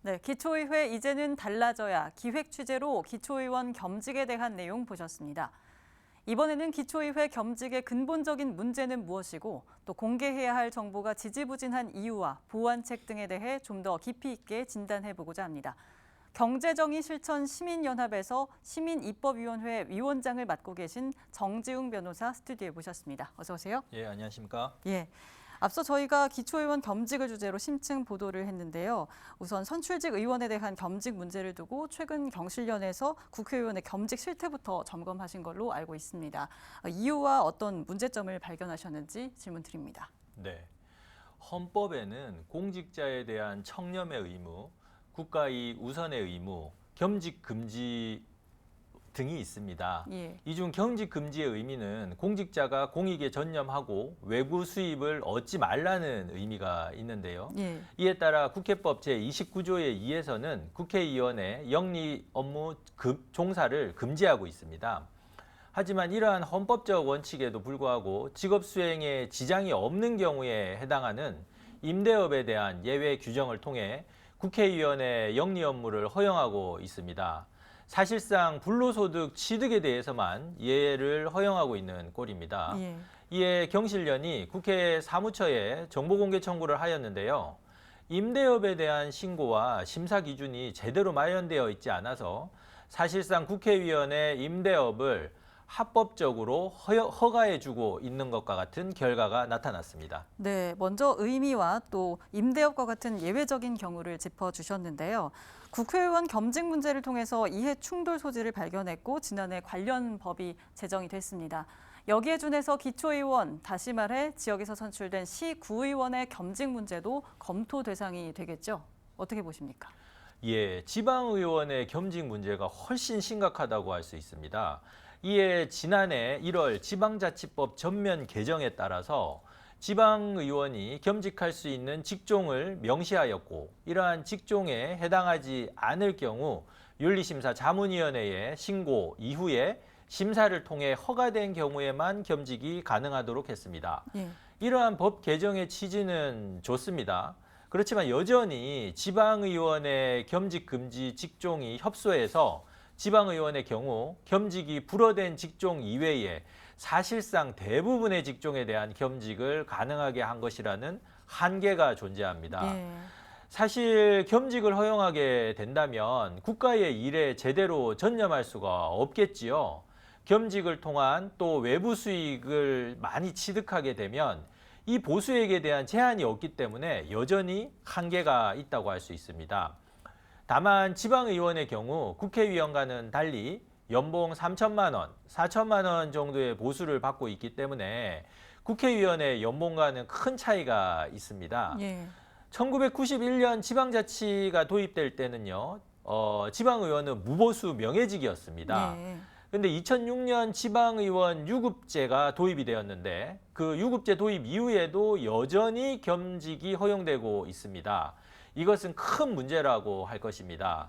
네, 기초의회 이제는 달라져야 기획 취재로 기초의원 겸직에 대한 내용 보셨습니다. 이번에는 기초의회 겸직의 근본적인 문제는 무엇이고 또 공개해야 할 정보가 지지부진한 이유와 보완책 등에 대해 좀 더 깊이 있게 진단해보고자 합니다. 경제정의 실천 시민연합에서 시민입법위원회 위원장을 맡고 계신 정지웅 변호사 스튜디오에 모셨습니다. 어서 오세요. 예, 안녕하십니까? 예. 앞서 저희가 기초의원 겸직을 주제로 심층 보도를 했는데요. 우선 선출직 의원에 대한 겸직 문제를 두고 최근 경실련에서 국회의원의 겸직 실태부터 점검하신 걸로 알고 있습니다. 이유와 어떤 문제점을 발견하셨는지 질문 드립니다. 네. 헌법에는 공직자에 대한 청렴의 의무, 국가의 우선의 의무, 겸직 금지 등이 있습니다. 예. 이 중 겸직 금지의 의미는 공직자가 공익에 전념하고 외부 수입을 얻지 말라는 의미가 있는데요. 예. 이에 따라 국회법 제29조의 2에서는 국회의원의 영리 업무 종사를 금지하고 있습니다. 하지만 이러한 헌법적 원칙에도 불구하고 직업 수행에 지장이 없는 경우에 해당하는 임대업에 대한 예외 규정을 통해 국회의원의 영리 업무를 허용하고 있습니다. 사실상 불로소득 취득에 대해서만 예외를 허용하고 있는 꼴입니다. 예. 이에 경실련이 국회 사무처에 정보공개 청구를 하였는데요. 임대업에 대한 신고와 심사 기준이 제대로 마련되어 있지 않아서 사실상 국회의원의 임대업을 합법적으로 허가해주고 있는 것과 같은 결과가 나타났습니다. 네, 먼저 의미와 또 임대업과 같은 예외적인 경우를 짚어주셨는데요. 국회의원 겸직 문제를 통해서 이해 충돌 소지를 발견했고 지난해 관련 법이 제정이 됐습니다. 여기에 준해서 기초의원, 다시 말해 지역에서 선출된 시구의원의 겸직 문제도 검토 대상이 되겠죠? 어떻게 보십니까? 예, 지방의원의 겸직 문제가 훨씬 심각하다고 할 수 있습니다. 이에 지난해 1월 지방자치법 전면 개정에 따라서 지방의원이 겸직할 수 있는 직종을 명시하였고 이러한 직종에 해당하지 않을 경우 윤리심사 자문위원회에 신고 이후에 심사를 통해 허가된 경우에만 겸직이 가능하도록 했습니다. 예. 이러한 법 개정의 취지는 좋습니다. 그렇지만 여전히 지방의원의 겸직 금지 직종이 협소해서 지방의원의 경우 겸직이 불어된 직종 이외에 사실상 대부분의 직종에 대한 겸직을 가능하게 한 것이라는 한계가 존재합니다. 예. 사실 겸직을 허용하게 된다면 국가의 일에 제대로 전념할 수가 없겠지요. 겸직을 통한 또 외부 수익을 많이 취득하게 되면 이 보수액에 대한 제한이 없기 때문에 여전히 한계가 있다고 할 수 있습니다. 다만 지방의원의 경우 국회의원과는 달리 연봉 3천만 원, 4천만 원 정도의 보수를 받고 있기 때문에 국회의원의 연봉과는 큰 차이가 있습니다. 예. 1991년 지방자치가 도입될 때는요, 지방의원은 무보수 명예직이었습니다. 예. 근데 2006년 지방의원 유급제가 도입이 되었는데 그 유급제 도입 이후에도 여전히 겸직이 허용되고 있습니다. 이것은 큰 문제라고 할 것입니다.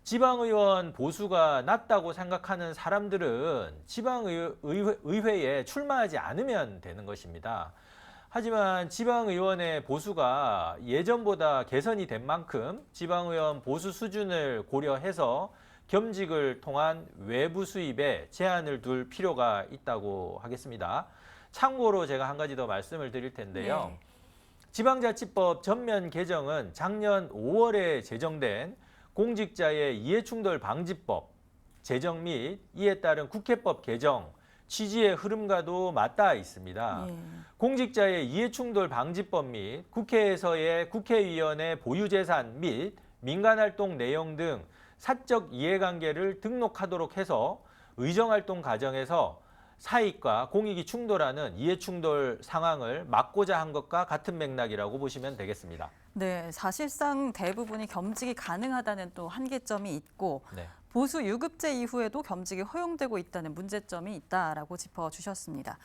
지방의원 보수가 낮다고 생각하는 사람들은 지방의회에 출마하지 않으면 되는 것입니다. 하지만 지방의원의 보수가 예전보다 개선이 된 만큼 지방의원 보수 수준을 고려해서 겸직을 통한 외부 수입에 제한을 둘 필요가 있다고 하겠습니다. 참고로 제가 한 가지 더 말씀을 드릴 텐데요. 네. 지방자치법 전면 개정은 작년 5월에 제정된 공직자의 이해충돌 방지법 제정 및 이에 따른 국회법 개정 취지의 흐름과도 맞닿아 있습니다. 예. 공직자의 이해충돌 방지법 및 국회에서의 국회의원의 보유재산 및 민간활동 내용 등 사적 이해관계를 등록하도록 해서 의정활동 과정에서 사익과 공익이 충돌하는 이해충돌 상황을 막고자 한 것과 같은 맥락이라고 보시면 되겠습니다. 네, 사실상 대부분이 겸직이 가능하다는 또 한계점이 있고 네. 보수 유급제 이후에도 겸직이 허용되고 있다는 문제점이 있다라고 짚어주셨습니다.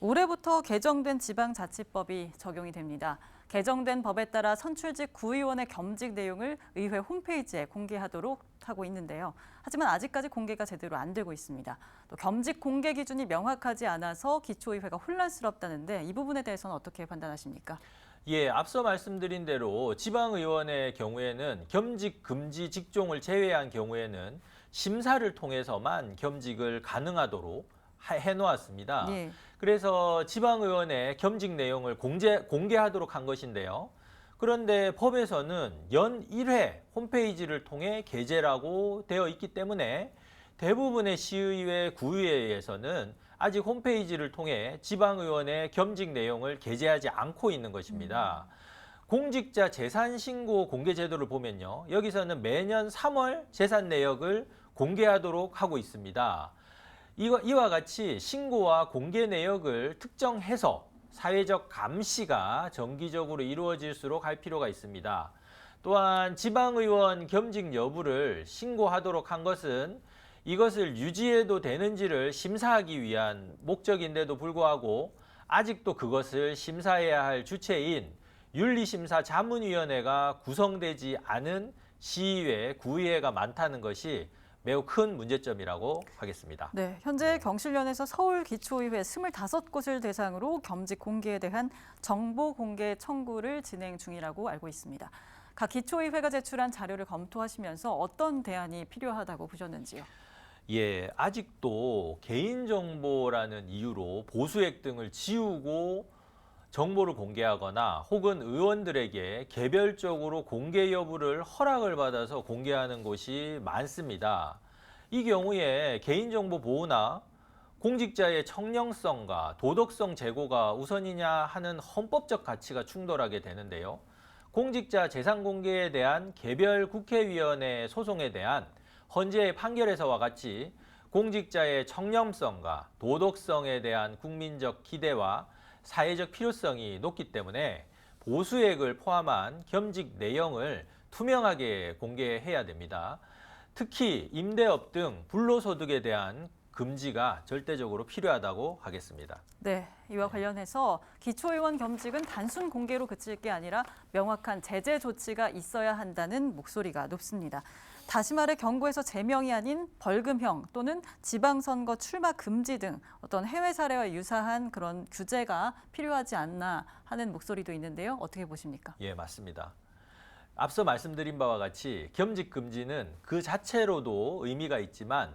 올해부터 개정된 지방자치법이 적용이 됩니다. 개정된 법에 따라 선출직 구의원의 겸직 내용을 의회 홈페이지에 공개하도록 하고 있는데요. 하지만 아직까지 공개가 제대로 안 되고 있습니다. 또 겸직 공개 기준이 명확하지 않아서 기초의회가 혼란스럽다는데 이 부분에 대해서는 어떻게 판단하십니까? 예, 앞서 말씀드린 대로 지방의원의 경우에는 겸직 금지 직종을 제외한 경우에는 심사를 통해서만 겸직을 가능하도록 해놓았습니다. 예. 그래서 지방의원의 겸직 내용을 공개하도록 한 것인데요. 그런데 법에서는 연 1회 홈페이지를 통해 게재라고 되어 있기 때문에 대부분의 시의회, 구의회에서는 아직 홈페이지를 통해 지방의원의 겸직 내용을 게재하지 않고 있는 것입니다. 공직자 재산신고 공개 제도를 보면요. 여기서는 매년 3월 재산 내역을 공개하도록 하고 있습니다. 이와 같이 신고와 공개 내역을 특정해서 사회적 감시가 정기적으로 이루어질수록 할 필요가 있습니다. 또한 지방의원 겸직 여부를 신고하도록 한 것은 이것을 유지해도 되는지를 심사하기 위한 목적인데도 불구하고 아직도 그것을 심사해야 할 주체인 윤리심사자문위원회가 구성되지 않은 시의회, 구의회가 많다는 것이 매우 큰 문제점이라고 하겠습니다. 네, 현재 경실련에서 서울기초의회 25곳을 대상으로 겸직 공개에 대한 정보 공개 청구를 진행 중이라고 알고 있습니다. 각 기초의회가 제출한 자료를 검토하시면서 어떤 대안이 필요하다고 보셨는지요? 예, 아직도 개인정보라는 이유로 보수액 등을 지우고 정보를 공개하거나 혹은 의원들에게 개별적으로 공개 여부를 허락을 받아서 공개하는 곳이 많습니다. 이 경우에 개인정보 보호나 공직자의 청렴성과 도덕성 제고가 우선이냐 하는 헌법적 가치가 충돌하게 되는데요. 공직자 재산 공개에 대한 개별 국회의원의 소송에 대한 헌재의 판결에서와 같이 공직자의 청렴성과 도덕성에 대한 국민적 기대와 사회적 필요성이 높기 때문에 보수액을 포함한 겸직 내용을 투명하게 공개해야 됩니다. 특히 임대업 등 불로소득에 대한 금지가 절대적으로 필요하다고 하겠습니다. 네, 이와 관련해서 기초의원 겸직은 단순 공개로 그칠 게 아니라 명확한 제재 조치가 있어야 한다는 목소리가 높습니다. 다시 말해 경고에서 제명이 아닌 벌금형 또는 지방선거 출마 금지 등 어떤 해외 사례와 유사한 그런 규제가 필요하지 않나 하는 목소리도 있는데요. 어떻게 보십니까? 예, 맞습니다. 앞서 말씀드린 바와 같이 겸직 금지는 그 자체로도 의미가 있지만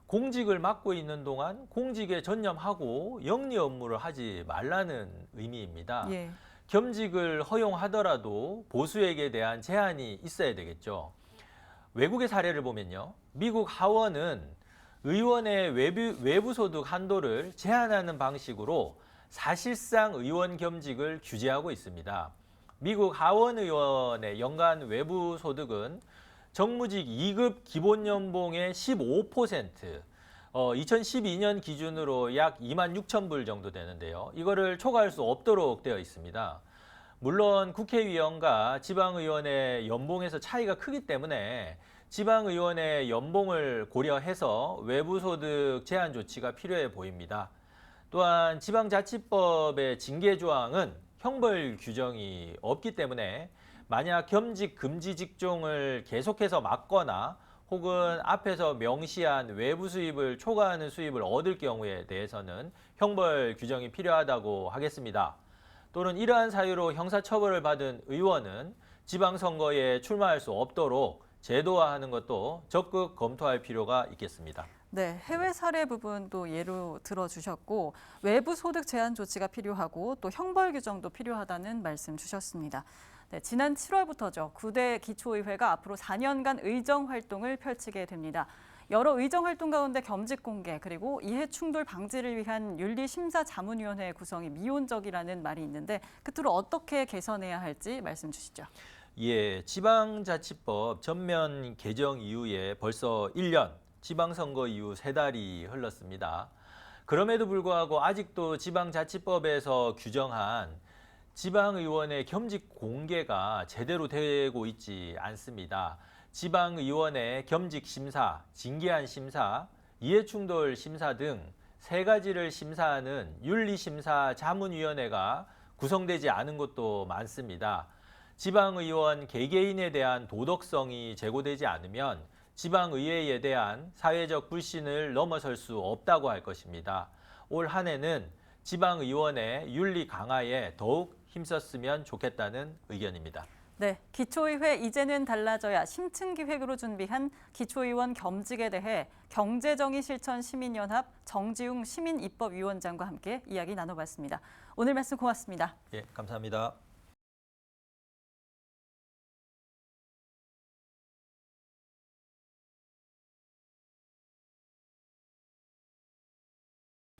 공직을 맡고 있는 동안 공직에 전념하고 영리 업무를 하지 말라는 의미입니다. 예. 겸직을 허용하더라도 보수액에 대한 제한이 있어야 되겠죠. 외국의 사례를 보면요. 미국 하원은 의원의 외부 소득 한도를 제한하는 방식으로 사실상 의원 겸직을 규제하고 있습니다. 미국 하원 의원의 연간 외부 소득은 정무직 2급 기본연봉의 15%, 2012년 기준으로 약 2만 6천 불 정도 되는데요. 이거를 초과할 수 없도록 되어 있습니다. 물론 국회의원과 지방의원의 연봉에서 차이가 크기 때문에 지방의원의 연봉을 고려해서 외부소득 제한 조치가 필요해 보입니다. 또한 지방자치법의 징계조항은 형벌 규정이 없기 때문에 만약 겸직 금지 직종을 계속해서 막거나 혹은 앞에서 명시한 외부 수입을 초과하는 수입을 얻을 경우에 대해서는 형벌 규정이 필요하다고 하겠습니다. 또는 이러한 사유로 형사처벌을 받은 의원은 지방선거에 출마할 수 없도록 제도화하는 것도 적극 검토할 필요가 있겠습니다. 네, 해외 사례 부분도 예로 들어주셨고 외부 소득 제한 조치가 필요하고 또 형벌 규정도 필요하다는 말씀 주셨습니다. 네, 지난 7월부터죠. 9대 기초의회가 앞으로 4년간 의정 활동을 펼치게 됩니다. 여러 의정 활동 가운데 겸직 공개 그리고 이해 충돌 방지를 위한 윤리심사자문위원회 구성이 미온적이라는 말이 있는데 끝으로 어떻게 개선해야 할지 말씀 주시죠. 예, 지방자치법 전면 개정 이후에 벌써 1년, 지방선거 이후 3달이 흘렀습니다. 그럼에도 불구하고 아직도 지방자치법에서 규정한 지방의원의 겸직 공개가 제대로 되고 있지 않습니다. 지방의원의 겸직 심사, 징계안 심사, 이해충돌 심사 등 3가지를 심사하는 윤리심사자문위원회가 구성되지 않은 곳도 많습니다. 지방의원 개개인에 대한 도덕성이 제고되지 않으면 지방의회에 대한 사회적 불신을 넘어설 수 없다고 할 것입니다. 올 한 해는 지방의원의 윤리 강화에 더욱 힘썼으면 좋겠다는 의견입니다. 네, 기초의회 이제는 달라져야 심층 기획으로 준비한 기초의원 겸직에 대해 경제정의실천시민연합 정지웅 시민입법위원장과 함께 이야기 나눠봤습니다. 오늘 말씀 고맙습니다. 예, 감사합니다.